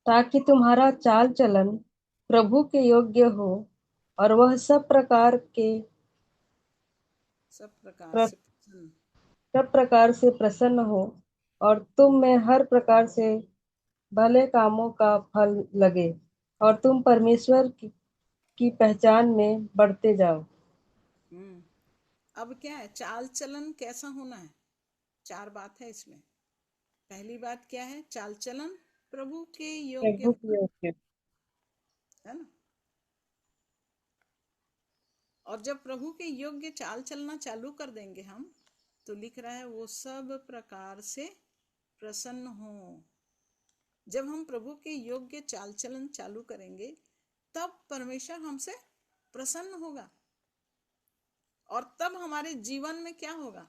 ताकि तुम्हारा चाल चलन प्रभु के योग्य हो और वह सब प्रकार से प्रसन्न हो और तुम में हर प्रकार से भले कामों का फल लगे और तुम परमेश्वर की पहचान में बढ़ते जाओ। अब क्या है? चाल चलन कैसा होना है? 4 बात है इसमें। पहली बात क्या है? चाल चलन प्रभु के योग्य प्रभु के योग्य है ना। और जब प्रभु के योग्य चाल चलना चालू कर देंगे हम, तो लिख रहा है वो सब प्रकार से प्रसन्न हो। जब हम प्रभु के योग्य चाल चलन चालू करेंगे तब परमेश्वर हमसे प्रसन्न होगा और तब हमारे जीवन में क्या होगा?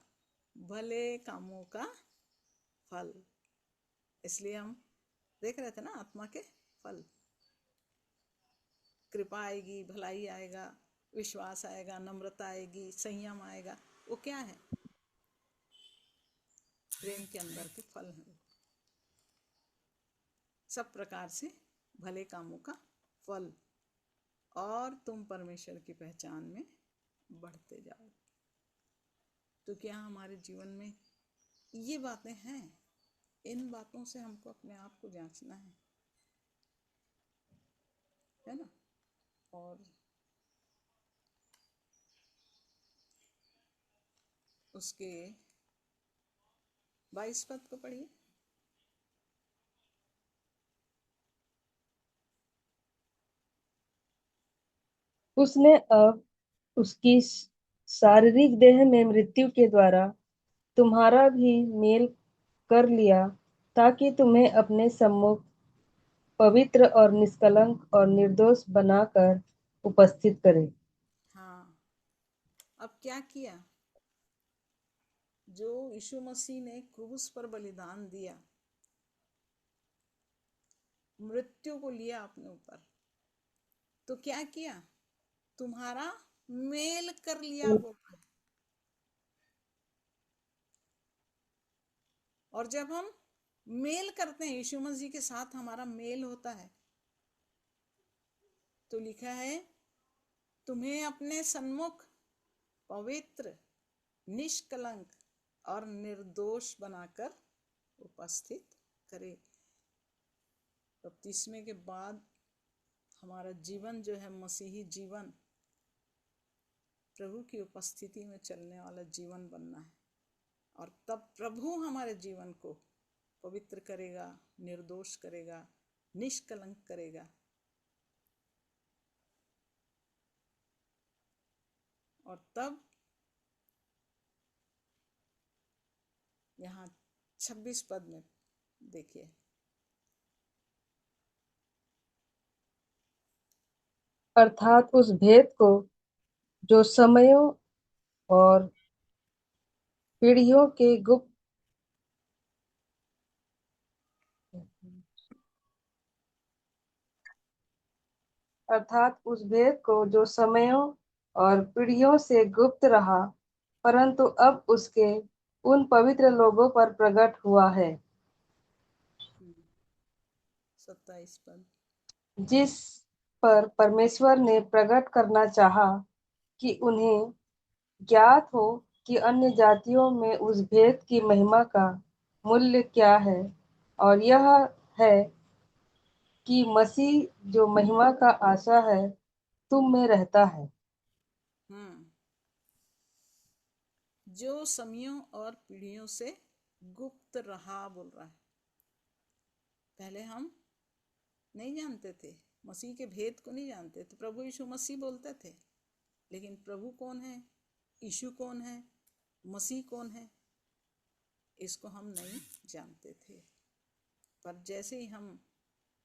भले कामों का फल। इसलिए हम देख रहे थे ना, आत्मा के फल। कृपा आएगी, भलाई आएगा, विश्वास आएगा, नम्रता आएगी, संयम आएगा। वो क्या है? प्रेम के अंदर के फल हैं। सब प्रकार से भले कामों का फल। और तुम परमेश्वर की पहचान में बढ़ते जाओ। तो क्या हमारे जीवन में ये बातें हैं? इन बातों से हमको अपने आप को जांचना है ना? और उसके 22 पद को पढ़िए। उसने अब उसकी शारीरिक देह में मृत्यु के द्वारा तुम्हारा भी मेल कर लिया, ताकि तुम्हें अपने सम्मुख पवित्र और निष्कलंक और निर्दोष बनाकर उपस्थित करे। हाँ, अब क्या किया? जो यीशु मसीह ने क्रूस पर बलिदान दिया, मृत्यु को लिया अपने ऊपर, तो क्या किया? तुम्हारा मेल कर लिया वो। और जब हम मेल करते हैं, यीशु मसीह के साथ हमारा मेल होता है, तो लिखा है तुम्हें अपने सन्मुख पवित्र, निष्कलंक और निर्दोष बनाकर उपस्थित करे। बपतिस्मे के बाद हमारा जीवन जो है, मसीही जीवन, प्रभु की उपस्थिति में चलने वाला जीवन बनना है। और तब प्रभु हमारे जीवन को पवित्र करेगा, निर्दोष करेगा, निष्कलंक करेगा। और तब यहाँ 26 पद में देखिए, अर्थात उस भेद को जो समयों और पीढ़ियों के गुप्त अर्थात उस भेद को जो समयों और पीढ़ियों से गुप्त रहा, परंतु अब उसके उन पवित्र लोगों पर प्रकट हुआ है। 27 पद, जिस पर परमेश्वर ने प्रकट करना चाहा कि उन्हें ज्ञात हो कि अन्य जातियों में उस भेद की महिमा का मूल्य क्या है, और यह है कि मसीह जो महिमा का आशा है तुम में रहता है। जो समयों और पीढ़ियों से गुप्त रहा बोल रहा है। पहले हम नहीं जानते थे, मसीह के भेद को नहीं जानते थे। प्रभु यीशु मसीह बोलते थे, लेकिन प्रभु कौन है, यीशु कौन है, मसीह कौन है, इसको हम नहीं जानते थे। पर जैसे ही हम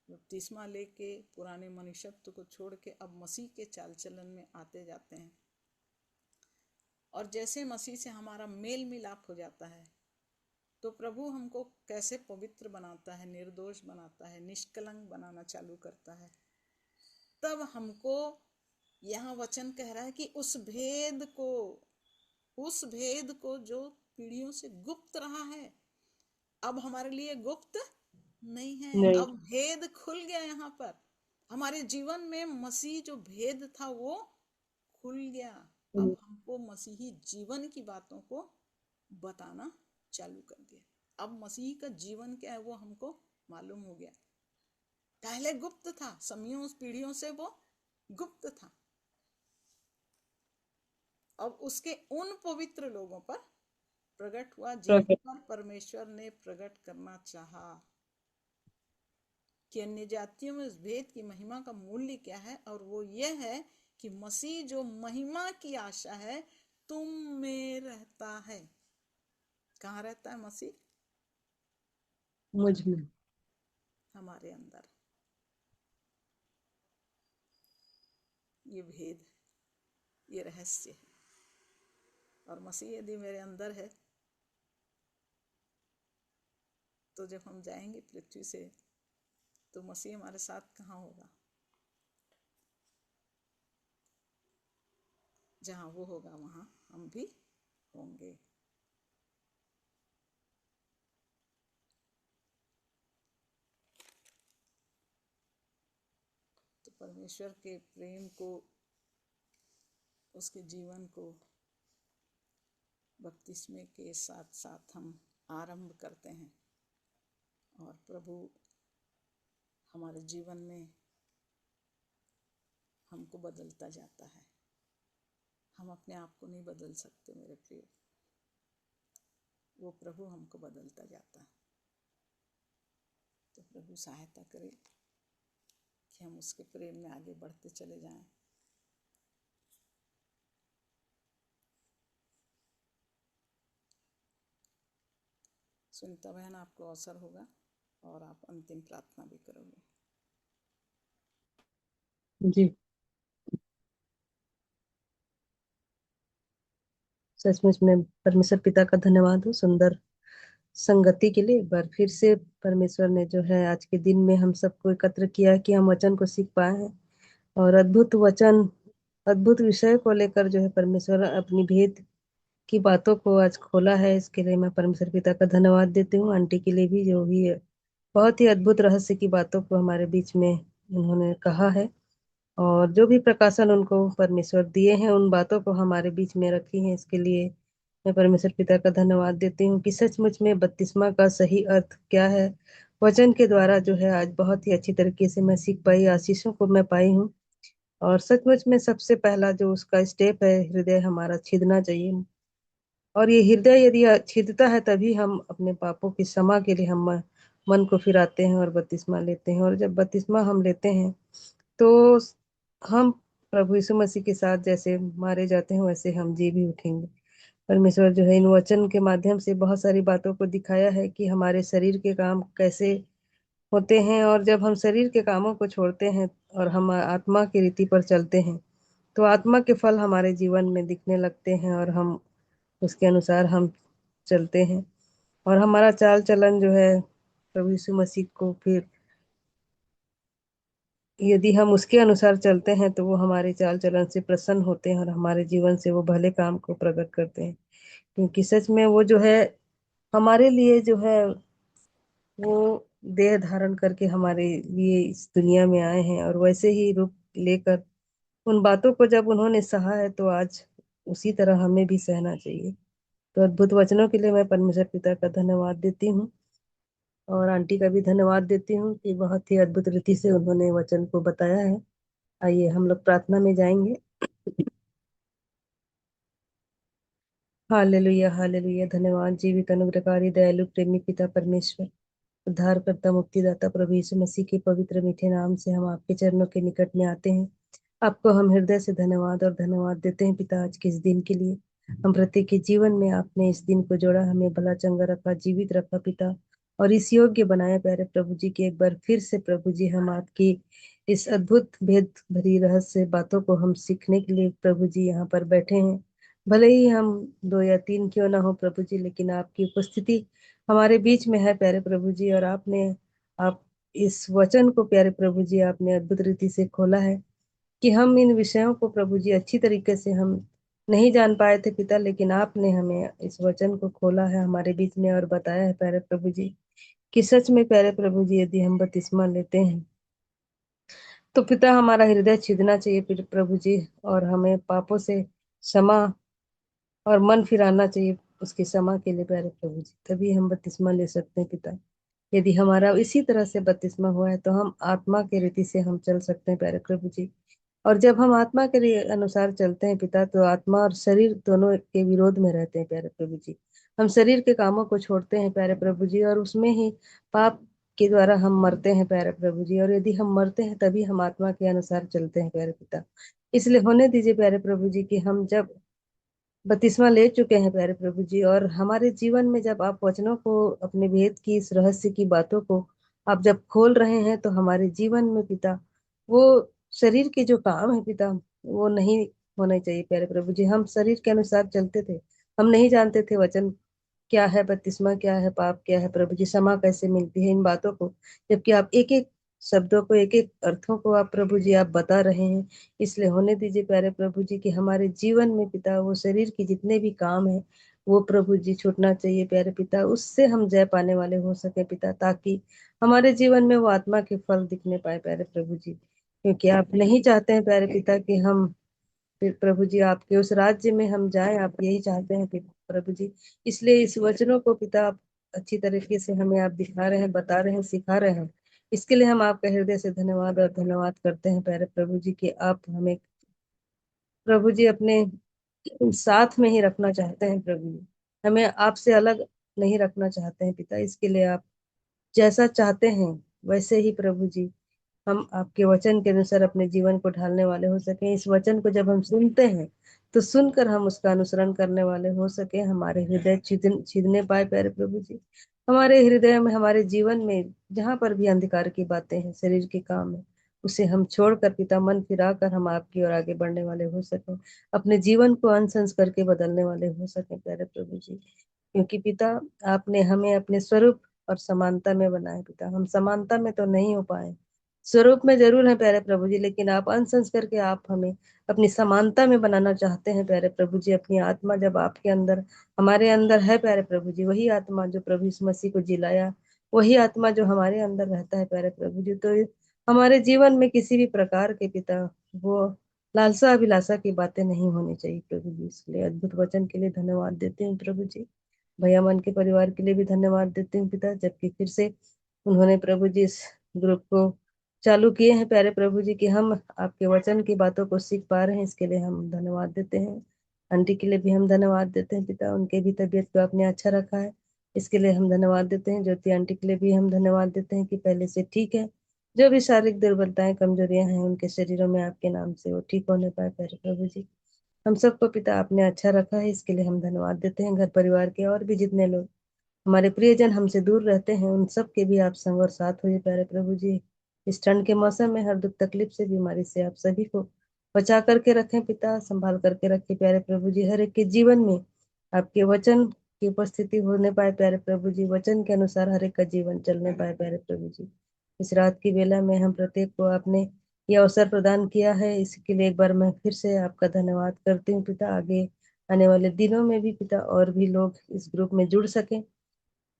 बपतिस्मा लेके पुराने मनुष्यत्व को छोड़ के अब मसीह के चाल चलन में आते जाते हैं, और जैसे मसीह से हमारा मेल मिलाप हो जाता है, तो प्रभु हमको कैसे पवित्र बनाता है, निर्दोष बनाता है, निष्कलंक बनाना चालू करता है। तब हमको यहाँ वचन कह रहा है कि उस भेद को जो पीढ़ियों से गुप्त रहा है, अब हमारे लिए गुप्त नहीं है। नहीं। अब भेद खुल गया। यहाँ पर हमारे जीवन में मसीह जो भेद था वो खुल गया। अब हमको मसीही जीवन की बातों को बताना चालू कर दिया। अब मसीह का जीवन क्या है वो हमको मालूम हो गया। पहले गुप्त था, समयों पीढ़ियों से वो गुप्त था। अब उसके उन पवित्र लोगों पर प्रकट हुआ जिन पर परमेश्वर ने प्रकट करना चाहा कि अन्य जातियों में उस भेद की महिमा का मूल्य क्या है, और वो ये है कि मसीह जो महिमा की आशा है तुम में रहता है। कहाँ रहता है मसीह? मुझ में। हमारे अंदर, ये भेद, ये रहस्य है। और मसीह यदि मेरे अंदर है तो जब हम जाएंगे पृथ्वी से तो मसीह हमारे साथ कहाँ होगा? जहाँ वो होगा वहाँ हम भी होंगे। तो परमेश्वर के प्रेम को, उसके जीवन को बपतिस्मे के साथ साथ हम आरंभ करते हैं और प्रभु हमारे जीवन में हमको बदलता जाता है। हम अपने आप को नहीं बदल सकते मेरे प्रिय, वो प्रभु हमको बदलता जाता है। तो प्रभु सहायता करे कि हम उसके प्रेम में आगे बढ़ते चले जाएं। सुनीता बहन, आपको अवसर होगा और आप अंतिम प्रार्थना भी करोगे। जी, सचमुच में परमेश्वर पिता का धन्यवाद हो सुंदर संगति के लिए। एक बार फिर से परमेश्वर ने जो है आज के दिन में हम सबको एकत्र किया कि हम वचन को सीख पाए हैं, और अद्भुत वचन, अद्भुत विषय को लेकर जो है परमेश्वर अपनी भेद की बातों को आज खोला है। इसके लिए मैं परमेश्वर पिता का धन्यवाद देती हूँ। आंटी के लिए भी, जो भी बहुत ही अद्भुत रहस्य की बातों को हमारे बीच में उन्होंने कहा है, और जो भी प्रकाशन उनको परमेश्वर दिए हैं उन बातों को हमारे बीच में रखी हैं। इसके लिए मैं परमेश्वर पिता का धन्यवाद देती हूँ कि सचमुच में बपतिस्मा का सही अर्थ क्या है, वचन के द्वारा जो है आज बहुत ही अच्छी तरीके से मैं सीख पाई, आशीषों को मैं पाई हूँ। और सचमुच में सबसे पहला जो उसका स्टेप है, हृदय हमारा छिदना चाहिए। और ये हृदय यदि छिदता है तभी हम अपने पापों की क्षमा के लिए हम मन को फिराते हैं और बपतिस्मा लेते हैं। और जब बपतिस्मा हम लेते हैं तो हम प्रभु यीशु मसीह के साथ जैसे मारे जाते हैं वैसे हम जी भी उठेंगे। परमेश्वर जो है इन वचन के माध्यम से बहुत सारी बातों को दिखाया है कि हमारे शरीर के काम कैसे होते हैं, और जब हम शरीर के कामों को छोड़ते हैं और हम आत्मा की रीति पर चलते हैं तो आत्मा के फल हमारे जीवन में दिखने लगते हैं, और हम उसके अनुसार हम चलते हैं। और हमारा चाल चलन जो है प्रभु यीशु मसीह को फिर यदि हम उसके अनुसार चलते हैं तो वो हमारे चाल चलन से प्रसन्न होते हैं और हमारे जीवन से वो भले काम को प्रकट करते हैं। क्योंकि सच में वो जो है हमारे लिए जो है वो देह धारण करके हमारे लिए इस दुनिया में आए हैं, और वैसे ही रूप लेकर उन बातों को जब उन्होंने सहा है तो आज उसी तरह हमें भी सहना चाहिए। तो अद्भुत वचनों के लिए मैं परमेश्वर पिता का धन्यवाद देती हूँ, और आंटी का भी धन्यवाद देती हूँ कि बहुत ही अद्भुत रीति से उन्होंने वचन को बताया है। आइए हम लोग प्रार्थना में जाएंगे। Hallelujah, hallelujah. धन्यवाद जीवित अनुग्रहकारी दयालु प्रेमी पिता परमेश्वर, उद्धारकर्ता मुक्तिदाता प्रभु यीशु मसीह के पवित्र मीठे नाम से हम आपके चरणों के निकट में आते हैं। आपको हम हृदय से धन्यवाद और धन्यवाद देते हैं पिता, आज के इस दिन के लिए। हम प्रत्येक के जीवन में आपने इस दिन को जोड़ा, हमें भला चंगा रखा, जीवित रखा पिता, और इस योग्य बनाया प्यारे प्रभु जी की एक बार फिर से प्रभु जी हम आपकी इस अद्भुत भेद भरी रहस्य बातों को हम सीखने के लिए प्रभु जी यहाँ पर बैठे हैं। भले ही हम दो या तीन क्यों ना हो प्रभु जी, लेकिन आपकी उपस्थिति हमारे बीच में है प्यारे प्रभु जी। और आप इस वचन को प्यारे प्रभु जी आपने अद्भुत रीति से खोला है कि हम इन विषयों को प्रभु जी अच्छी तरीके से हम नहीं जान पाए थे पिता, लेकिन आपने हमें इस वचन को खोला है हमारे बीच में और बताया है प्यारे प्रभु जी कि सच में प्यारे प्रभु जी यदि हम बपतिस्मा लेते हैं तो पिता हमारा हृदय छिदना चाहिए प्रभु जी, और हमें पापों से क्षमा और मन फिराना चाहिए उसकी क्षमा के लिए प्यारे प्रभु जी, तभी हम बपतिस्मा ले सकते हैं पिता। यदि हमारा इसी तरह से बपतिस्मा हुआ है तो हम आत्मा के रीति से हम चल सकते हैं प्यारे प्रभु जी। और जब हम आत्मा के अनुसार चलते हैं पिता तो आत्मा और शरीर दोनों के विरोध में रहते हैं प्यारे प्रभु जी। हम शरीर के कामों को छोड़ते हैं प्यारे प्रभु जी, और उसमें ही पाप के द्वारा हम मरते हैं प्यारे प्रभु जी। और यदि हम मरते हैं तभी हम आत्मा के अनुसार चलते हैं प्यारे पिता। इसलिए होने दीजिए प्यारे प्रभु जी कि हम जब बपतिस्मा ले चुके हैं प्यारे प्रभु जी, और हमारे जीवन में जब आप वचनों को, अपने भेद की, इस रहस्य की बातों को आप जब खोल रहे हैं तो हमारे जीवन में पिता वो शरीर के जो काम है पिता वो नहीं होने चाहिए प्यारे प्रभु जी। हम शरीर के अनुसार चलते थे, हम नहीं जानते थे वचन क्या है, बपतिस्मा क्या है, पाप क्या है प्रभु जी, क्षमा कैसे मिलती है, इन बातों को। जबकि आप एक एक शब्दों को, एक एक अर्थों को आप प्रभु जी आप बता रहे हैं। इसलिए होने दीजिए प्यारे प्रभु जी कि हमारे जीवन में पिता वो शरीर के जितने भी काम है वो प्रभु जी छूटना चाहिए प्यारे पिता, उससे हम जय पाने वाले हो सके पिता, ताकि हमारे जीवन में वो आत्मा के फल दिखने पाए प्यारे प्रभु जी। क्योंकि आप नहीं चाहते हैं प्यारे पिता कि हम फिर प्रभु जी आपके उस राज्य में हम जाएं, आप यही चाहते हैं प्रभु जी। इसलिए इस वचनों को पिता आप अच्छी तरीके से हमें आप दिखा रहे हैं, बता रहे हैं, सिखा रहे हैं। इसके लिए हम आपका हृदय से धन्यवाद और धन्यवाद करते हैं प्यारे प्रभु जी कि आप हमें प्रभु जी अपने साथ में ही रखना चाहते हैं प्रभु जी, हमें आपसे अलग नहीं रखना चाहते हैं पिता। इसके लिए आप जैसा चाहते हैं वैसे ही प्रभु जी हम आपके वचन के अनुसार अपने जीवन को ढालने वाले हो सके। इस वचन को जब हम सुनते हैं तो सुनकर हम उसका अनुसरण करने वाले हो सके, हमारे हृदय छिदने पाए प्यारे प्रभु जी। हमारे हृदय में, हमारे जीवन में जहां पर भी अंधकार की बातें हैं, शरीर के काम है, उसे हम छोड़कर पिता मन फिराकर हम आपकी ओर आगे बढ़ने वाले हो सके, अपने जीवन को अंश अंश करके बदलने वाले हो सके प्यारे प्रभु जी। क्योंकि पिता आपने हमें अपने स्वरूप और समानता में बनाया पिता, हम समानता में तो नहीं हो पाए, स्वरूप में जरूर है प्यारे प्रभु जी, लेकिन आप अंश अंश करके आप हमें अपनी समानता में बनाना चाहते हैं प्यारे प्रभु जी। अपनी आत्मा जब आपके अंदर, हमारे अंदर है प्यारे प्रभु जी, वही आत्मा जो प्रभु यीशु मसीह को जिलाया, वही आत्मा जो हमारे अंदर रहता है प्यारे प्रभु जी, तो हमारे जीवन में किसी भी प्रकार के पिता वो लालसा अभिलाषा की बातें नहीं होनी चाहिए प्रभु जी। इसलिए अद्भुत वचन के लिए धन्यवाद देते हैं प्रभु जी। भैया मन के परिवार के लिए भी धन्यवाद देते हैं पिता, जबकि फिर से उन्होंने प्रभु जी इस ग्रुप को चालू किए हैं प्यारे प्रभु जी कि हम आपके वचन की बातों को सीख पा रहे हैं, इसके लिए हम धन्यवाद देते हैं। आंटी के लिए भी हम धन्यवाद देते हैं पिता, उनके भी तबीयत को आपने अच्छा रखा है, इसके लिए हम धन्यवाद देते हैं। ज्योति आंटी के लिए भी हम धन्यवाद देते हैं कि पहले से ठीक है, जो भी शारीरिक दुर्बलताएं कमजोरियां हैं उनके शरीरों में आपके नाम से वो ठीक होने पाए प्यारे प्रभु जी। हम सबको पिता आपने अच्छा रखा है, इसके लिए हम धन्यवाद देते हैं। घर परिवार के और भी जितने लोग हमारे प्रियजन हमसे दूर रहते हैं उन सब के भी आप संग और साथ होइए प्यारे प्रभु जी। इस ठंड के मौसम में हर दुख तकलीफ से, बीमारी से आप सभी को बचा करके रखें पिता, संभाल करके रखें प्यारे प्रभु जी। हर एक के जीवन में आपके वचन की उपस्थिति होने पाए प्यारे प्रभु जी, वचन के अनुसार हर एक का जीवन चलने पाए प्यारे प्रभु जी। इस रात की बेला में हम प्रत्येक को आपने ये अवसर प्रदान किया है, इसके लिए एक बार मैं फिर से आपका धन्यवाद करती हूँ पिता। आगे आने वाले दिनों में भी पिता और भी लोग इस ग्रुप में जुड़ सके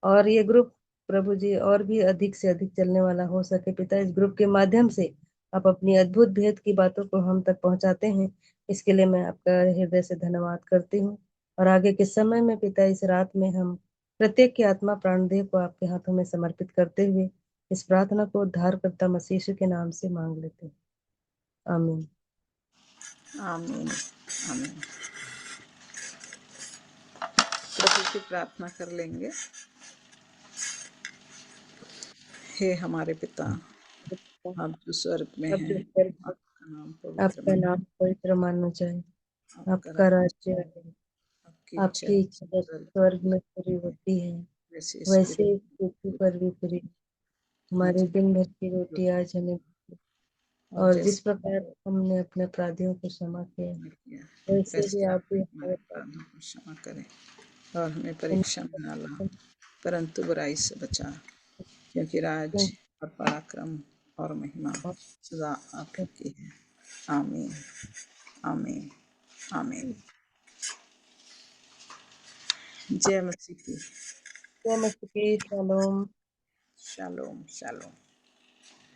और ये ग्रुप प्रभु जी और भी अधिक से अधिक चलने वाला हो सके पिता। इस ग्रुप के माध्यम से आप अपनी अद्भुत भेद की बातों को हम तक पहुंचाते हैं, इसके लिए मैं आपका हृदय से धन्यवाद करती हूँ। और आगे के समय में पिता इस रात में हम प्रत्येक की आत्मा प्राण देह को आपके हाथों में समर्पित करते हुए इस प्रार्थना को उद्धारकर्ता मसीह यीशु के नाम से मांग लेते हैं, आमीन। आमीन आमीन। प्रभु की प्रार्थना कर लेंगे। हे हमारे पिता, आप जो स्वर्ग में अब हैं, जो स्वर्ग में आपका नाम पवित्र आपका माना, नाम पवित्र मानना चाहे, आपका आपका राज्य, राज्य आए, आपकी इच्छा आपकी इच्छा स्वर्ग स्वर्ग में पूरी में होती है, वैसे इस वैसे पृथ्वी ही पृथ्वी पर पर भी पूरी। आज हमारे दिन भर की जो रोटी आज हमें, और और जिस जैसे प्रकार हमने अपने अपराधियों को क्षमा किया हमने किया वैसे ही वैसे आप आप भी हमारे हमारे पास अपराधों को क्षमा करें और हमें हम- परीक्षा में न ला, परंतु बुराई से बचा, क्योंकि राज और पराक्रम और महिमा सदा आपकी की है। आमीन आमीन आमीन। जय मसीह की। जय मसीह की। शालोम। Shalom shalom.